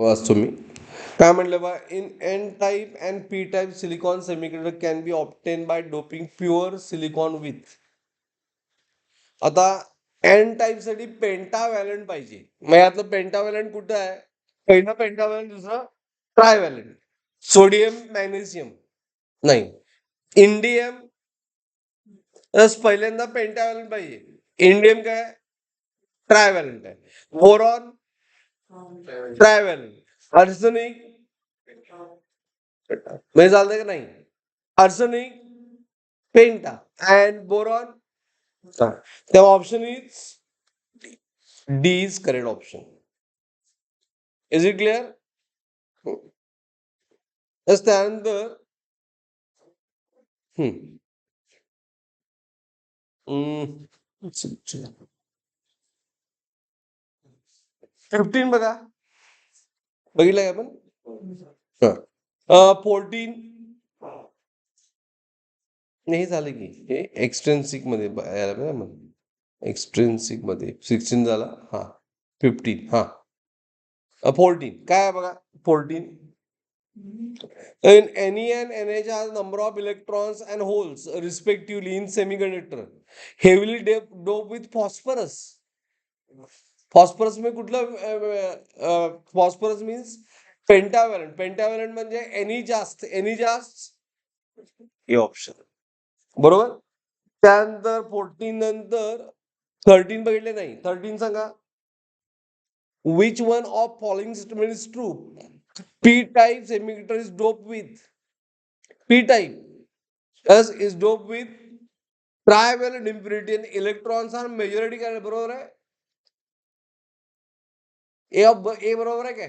वाचतो मी. काय म्हणलं बा, in N type and P type silicon semiconductor can be obtain by doping pure silicon with. आता N type साठी पेंटाव्हॅलंट पाहिजे. मग यातलं पेंटाव्हॅलंट कुठं आहे? पहिलं पेंटाव्हॅलंट, दुसरं ट्रायव्हॅलंट. सोडियम मॅग्नेशियम नाही, इंडियम. पहिल्यांदा पेंटाव्हॅलंट पाहिजे. इंडियम काय? ट्रायव्हॅलंट आहे. बोरॉन ट्रायव्हॅलंट. आर्सेनिक म्हणजे चालतंय का नाही? आर्सेनिक पेंटा अँड बोरॉन. तेव्हा option is D is correct option. Is it clear? त्यानंतर 15 बघा, बघितलं का आपण? 14 नाही झालं की हे एक्सट्रेन्सिक मध्ये यायला पाहिजे ना. एक्सट्रेन्सिक मध्ये 16 झाला. हा 15. हा 14 काय आहे बघा. 14 in Ne and NH has number of electrons and holes respectively in semiconductor heavily doped with phosphorus. Phosphorus में कुठलं? Phosphorus means pentavalent. पेंटाव्हॅलंट म्हणजे एनी जास्त, एनी जास्त हे ऑप्शन बरोबर. त्यानंतर 14 नंतर 13 बघितले नाही. 13 सांगा. Which one of following statement is true? P type semiconductor is doped with P type as is doped with trivalent impurity and electrons are majority काय बरोबर आहे? ए बरोबर आहे काय?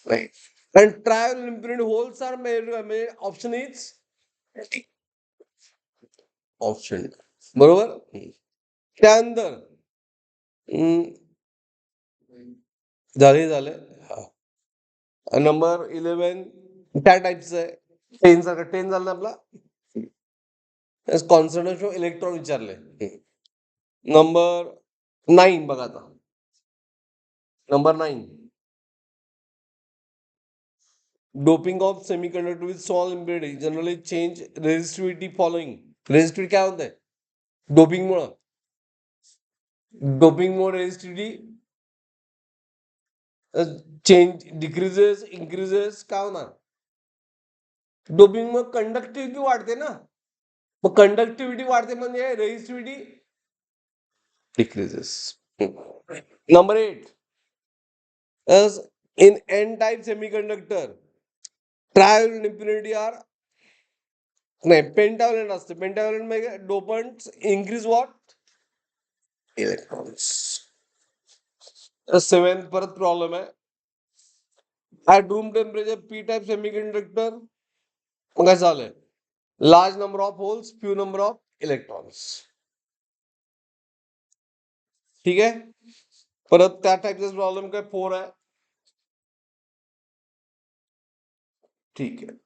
नाही. आणि ट्रायव्हॅलंट इम्प्युरिटी होल्स आर म्हणजे ऑप्शन इज ऑप्शन बरोबर. त्यानंतर झाले. नंबर 11 त्या टाईपचं आहे. 10 सारखं 10 झालं आपला. कॉन्सन्ट्रेशन ऑफ इलेक्ट्रॉन विचारले. नंबर 9 बघा आता. Number 9 doping of semiconductor with small impurity generally change resistivity following. Resistivity काय होत आहे? डोपिंगमुळे रेजिस्टिव्हिटी चेंज डिक्रीजेस इन्क्रीजेस काय होणार? डोपिंग मग कंडक्टिव्हिटी वाढते ना. मग कंडक्टिव्हिटी वाढते म्हणजे resistivity decreases. Number 8 in N type semiconductor trivalent impurity are नाही पेंटाव्हॅलंट असते. पेंटाव्हॅलंट म्हणजे डोपंट इन्क्रीज व्हॉट? इलेक्ट्रॉन्स. 7 परत प्रॉब्लेम आहे. At room temperature P type semiconductor मग काय झालंय? Large number of holes few number of electrons. ठीक आहे. परत त्या टाईपचा प्रॉब्लेम काय 4 आहे. ठीक आहे.